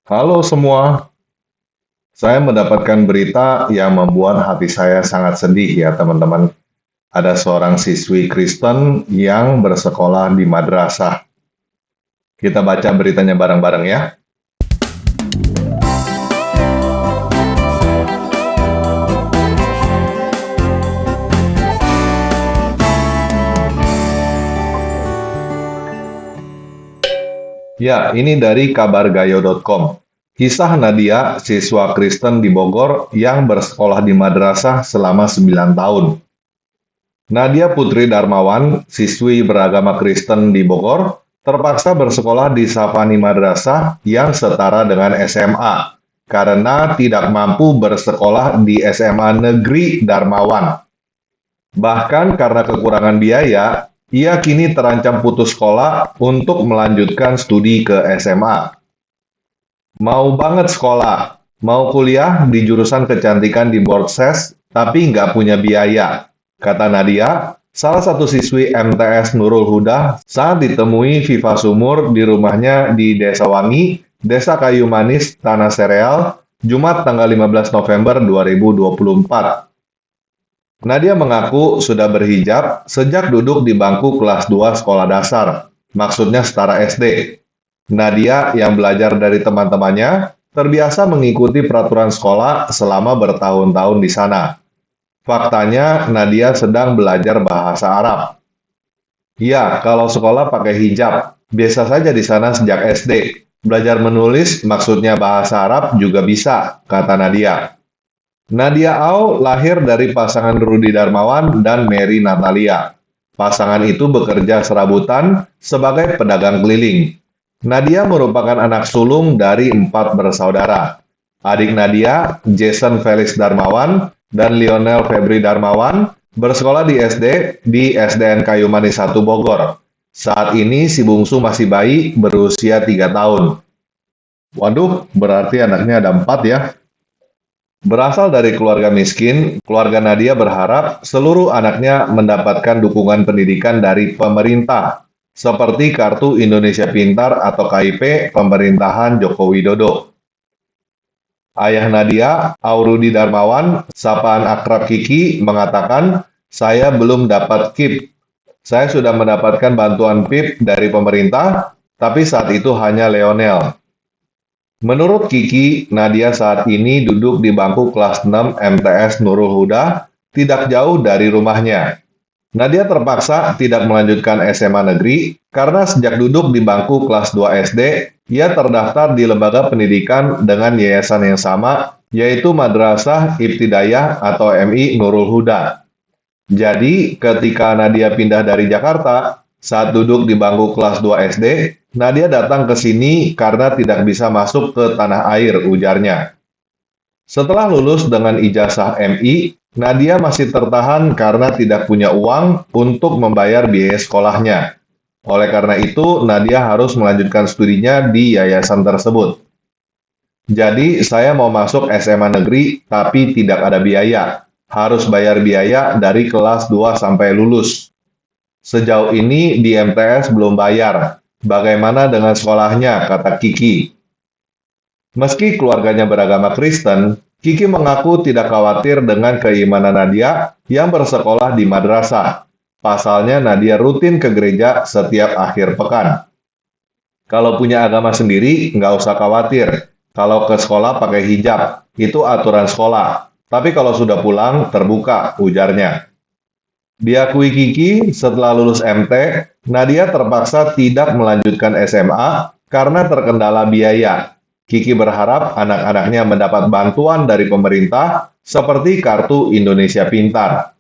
Halo semua, saya mendapatkan berita yang membuat hati saya sangat sedih ya teman-teman. Ada seorang siswi Kristen yang bersekolah di madrasah. Kita baca beritanya bareng-bareng ya. Ya, ini dari kabargayo.com. Kisah Nadia, siswa Kristen di Bogor yang bersekolah di madrasah selama 9 tahun. Nadia Putri Darmawan, siswi beragama Kristen di Bogor, terpaksa bersekolah di Safani Madrasah yang setara dengan SMA karena tidak mampu bersekolah di SMA Negeri Darmawan. Bahkan karena kekurangan biaya, ia kini terancam putus sekolah untuk melanjutkan studi ke SMA. Mau banget sekolah, mau kuliah di jurusan kecantikan di Borses, tapi nggak punya biaya, kata Nadia, salah satu siswi MTS Nurul Huda saat ditemui Viva Sumur di rumahnya di Desa Wangi, Desa Kayu Manis, Tanah Sereal, Jumat tanggal 15 November 2024. Nadia mengaku sudah berhijab sejak duduk di bangku kelas 2 sekolah dasar, maksudnya setara SD. Nadia yang belajar dari teman-temannya terbiasa mengikuti peraturan sekolah selama bertahun-tahun di sana. Faktanya, Nadia sedang belajar bahasa Arab. Ya, kalau sekolah pakai hijab, biasa saja di sana sejak SD. Belajar menulis, maksudnya bahasa Arab juga bisa, kata Nadia. Nadia Au lahir dari pasangan Rudi Darmawan dan Mary Natalia. Pasangan itu bekerja serabutan sebagai pedagang keliling. Nadia merupakan anak sulung dari 4 bersaudara. Adik Nadia, Jason Felix Darmawan, dan Lionel Febri Darmawan, bersekolah di SD di SDN Kayu Manis 1 Bogor. Saat ini si bungsu masih bayi berusia 3 tahun. Waduh, berarti anaknya ada 4 ya. Berasal dari keluarga miskin, keluarga Nadia berharap seluruh anaknya mendapatkan dukungan pendidikan dari pemerintah, seperti Kartu Indonesia Pintar atau KIP pemerintahan Joko Widodo. Ayah Nadia, Aurudi Darmawan, sapaan akrab Kiki, mengatakan, "Saya belum dapat KIP. Saya sudah mendapatkan bantuan PIP dari pemerintah, tapi saat itu hanya Leonel." Menurut Kiki, Nadia saat ini duduk di bangku kelas 6 MTS Nurul Huda, tidak jauh dari rumahnya. Nadia terpaksa tidak melanjutkan SMA negeri karena sejak duduk di bangku kelas 2 SD, ia terdaftar di lembaga pendidikan dengan yayasan yang sama, yaitu Madrasah Ibtidayah atau MI Nurul Huda. Jadi, ketika Nadia pindah dari Jakarta, saat duduk di bangku kelas 2 SD, Nadia datang ke sini karena tidak bisa masuk ke tanah air, ujarnya. Setelah lulus dengan ijazah MI, Nadia masih tertahan karena tidak punya uang untuk membayar biaya sekolahnya. Oleh karena itu, Nadia harus melanjutkan studinya di yayasan tersebut. Jadi, saya mau masuk SMA negeri, tapi tidak ada biaya. Harus bayar biaya dari kelas 2 sampai lulus. Sejauh ini di MTS belum bayar. Bagaimana dengan sekolahnya, kata Kiki. Meski keluarganya beragama Kristen, Kiki mengaku tidak khawatir dengan keimanan Nadia yang bersekolah di madrasah. Pasalnya Nadia rutin ke gereja setiap akhir pekan. Kalau punya agama sendiri, nggak usah khawatir. Kalau ke sekolah pakai hijab, itu aturan sekolah. Tapi kalau sudah pulang, terbuka, ujarnya. Diakui Kiki, setelah lulus MT, Nadia terpaksa tidak melanjutkan SMA karena terkendala biaya. Kiki berharap anak-anaknya mendapat bantuan dari pemerintah seperti Kartu Indonesia Pintar.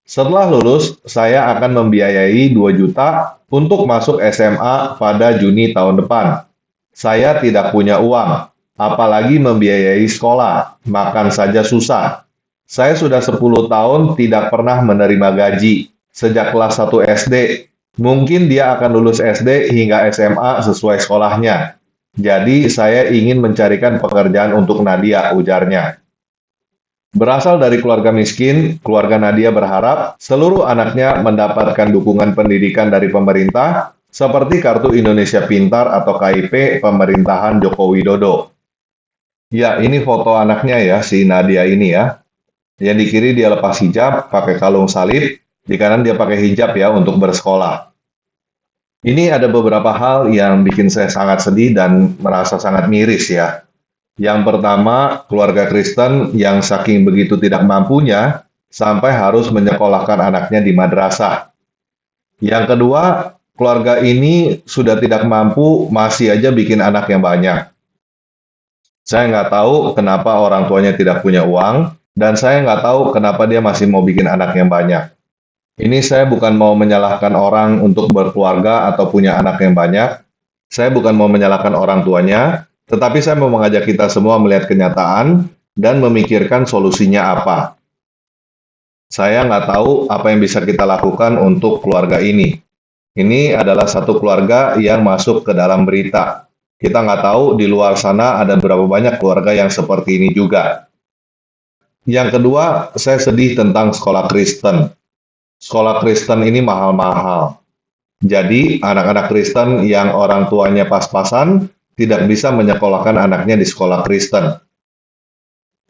Setelah lulus, saya akan membiayai 2 juta untuk masuk SMA pada Juni tahun depan. Saya tidak punya uang, apalagi membiayai sekolah, makan saja susah. Saya sudah 10 tahun tidak pernah menerima gaji, sejak kelas 1 SD. Mungkin dia akan lulus SD hingga SMA sesuai sekolahnya. Jadi saya ingin mencarikan pekerjaan untuk Nadia, ujarnya. Berasal dari keluarga miskin, keluarga Nadia berharap seluruh anaknya mendapatkan dukungan pendidikan dari pemerintah seperti Kartu Indonesia Pintar atau KIP pemerintahan Joko Widodo. Ya, ini foto anaknya ya, si Nadia ini ya. Yang di kiri dia lepas hijab, pakai kalung salib, di kanan dia pakai hijab ya untuk bersekolah. Ini ada beberapa hal yang bikin saya sangat sedih dan merasa sangat miris ya. Yang pertama, keluarga Kristen yang saking begitu tidak mampunya sampai harus menyekolahkan anaknya di madrasah. Yang kedua, keluarga ini sudah tidak mampu, masih aja bikin anak yang banyak. Saya nggak tahu kenapa orang tuanya tidak punya uang, dan saya nggak tahu kenapa dia masih mau bikin anak yang banyak. Ini saya bukan mau menyalahkan orang untuk berkeluarga atau punya anak yang banyak. Saya bukan mau menyalahkan orang tuanya, tetapi saya mau mengajak kita semua melihat kenyataan dan memikirkan solusinya apa. Saya nggak tahu apa yang bisa kita lakukan untuk keluarga ini. Ini adalah satu keluarga yang masuk ke dalam berita. Kita nggak tahu di luar sana ada berapa banyak keluarga yang seperti ini juga. Yang kedua, saya sedih tentang sekolah Kristen. Sekolah Kristen ini mahal-mahal. Jadi, anak-anak Kristen yang orang tuanya pas-pasan tidak bisa menyekolahkan anaknya di sekolah Kristen.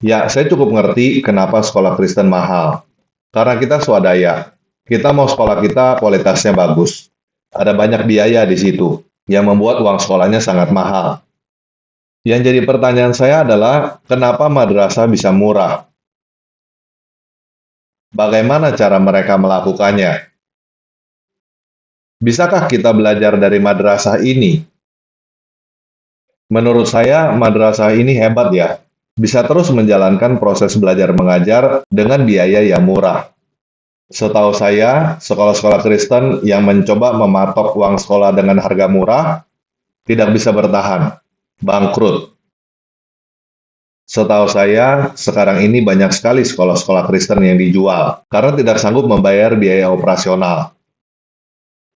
Ya, saya cukup ngerti kenapa sekolah Kristen mahal. Karena kita swadaya. Kita mau sekolah kita kualitasnya bagus. Ada banyak biaya di situ yang membuat uang sekolahnya sangat mahal. Yang jadi pertanyaan saya adalah, kenapa madrasah bisa murah? Bagaimana cara mereka melakukannya? Bisakah kita belajar dari madrasah ini? Menurut saya, madrasah ini hebat ya. Bisa terus menjalankan proses belajar mengajar dengan biaya yang murah. Setahu saya, sekolah-sekolah Kristen yang mencoba mematok uang sekolah dengan harga murah tidak bisa bertahan, bangkrut. Setahu saya, sekarang ini banyak sekali sekolah-sekolah Kristen yang dijual karena tidak sanggup membayar biaya operasional.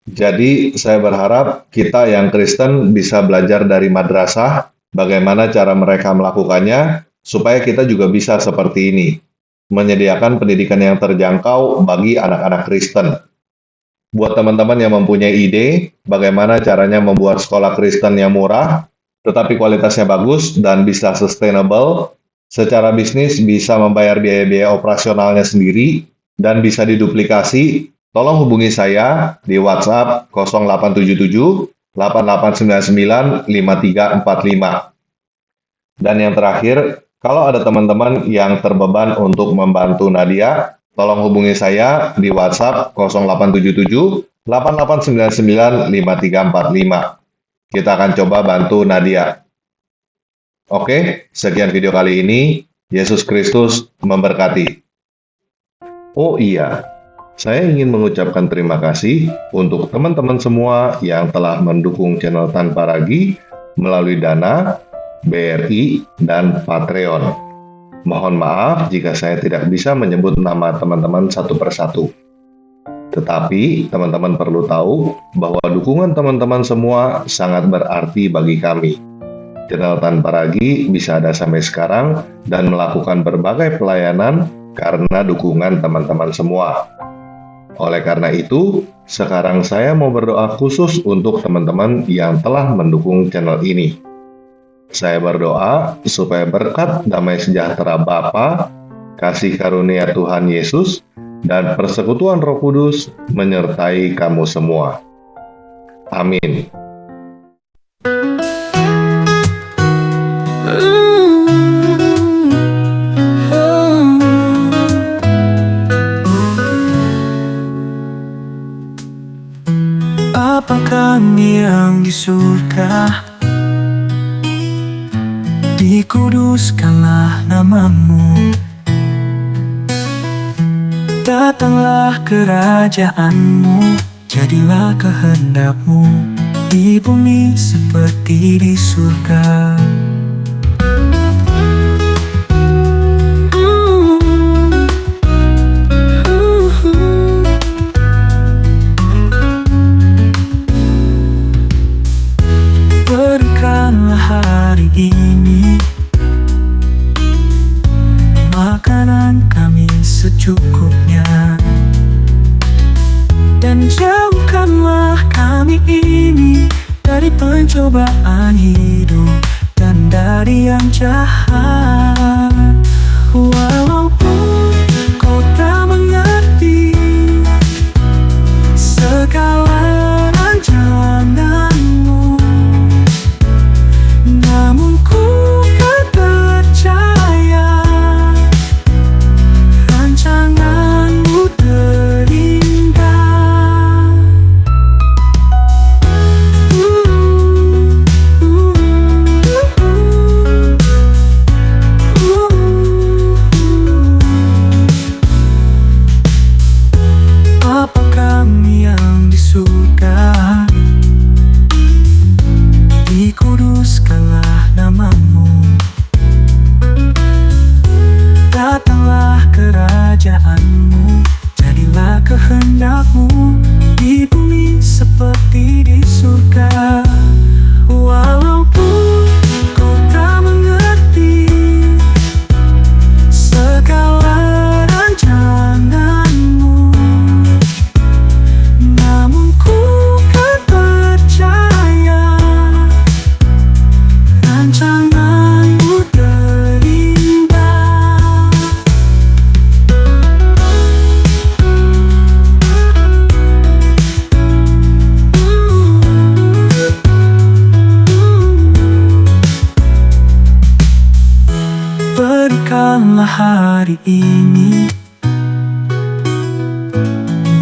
Jadi, saya berharap kita yang Kristen bisa belajar dari madrasah bagaimana cara mereka melakukannya supaya kita juga bisa seperti ini, menyediakan pendidikan yang terjangkau bagi anak-anak Kristen. Buat teman-teman yang mempunyai ide bagaimana caranya membuat sekolah Kristen yang murah, tetapi kualitasnya bagus dan bisa sustainable, secara bisnis bisa membayar biaya-biaya operasionalnya sendiri dan bisa diduplikasi, tolong hubungi saya di WhatsApp 0877 8899 5345. Dan yang terakhir, kalau ada teman-teman yang terbeban untuk membantu Nadia, tolong hubungi saya di WhatsApp 0877 8899 5345. Kita akan coba bantu Nadia. Oke, sekian video kali ini. Yesus Kristus memberkati. Oh iya, saya ingin mengucapkan terima kasih untuk teman-teman semua yang telah mendukung channel Tanpa Ragi melalui Dana, BRI, dan Patreon. Mohon maaf jika saya tidak bisa menyebut nama teman-teman satu persatu. Tetapi, teman-teman perlu tahu bahwa dukungan teman-teman semua sangat berarti bagi kami. Channel Tanpa Ragi bisa ada sampai sekarang dan melakukan berbagai pelayanan karena dukungan teman-teman semua. Oleh karena itu, sekarang saya mau berdoa khusus untuk teman-teman yang telah mendukung channel ini. Saya berdoa supaya berkat damai sejahtera Bapa, kasih karunia Tuhan Yesus, dan persekutuan Roh Kudus menyertai kamu semua. Amin. Bapa kami yang di surga, dikuduskanlah namamu. Datanglah kerajaanmu, jadilah kehendakmu di bumi seperti di surga. Berikanlah hari ini makanan kami secukupnya, dan jauhkanlah kami dari pencobaan hidup dan dari yang jahat. Walaupun kau tak mengerti segala rancanganmu, namun ku kan percaya rancanganmu terindah. Apa kami yang di surga, dikuduskanlah namamu. Datanglah kerajaanmu, jadilah kehendakmu di bumi seperti di surga. Walaupun kau tak mengerti segala rancanganmu, namun ku kan percaya rancanganmu terindah. Berikanlah hari ini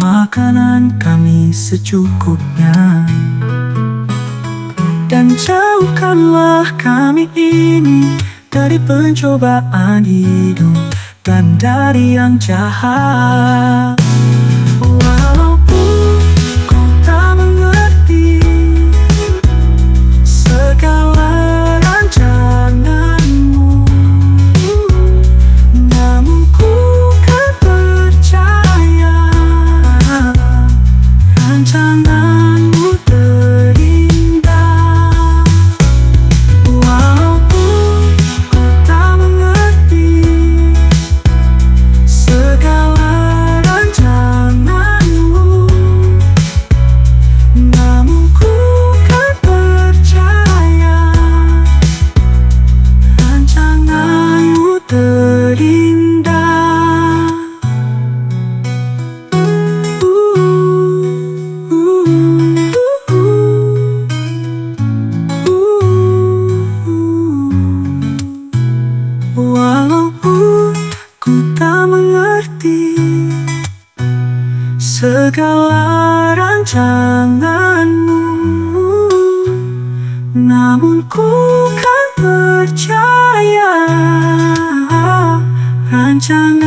makanan kami secukupnya, dan jauhkanlah kami ini dari pencobaan hidup dan dari yang jahat. Walaupun kau tak mengerti segala rancanganmu, namun ku kan percaya rancanganmu terindah. Walaupun kau tak mengerti segala rancanganmu, namun ku kan percaya rancanganmu terindah. Walaupun ku tak mengerti segala rancanganmu, namun ku kan percaya rancangan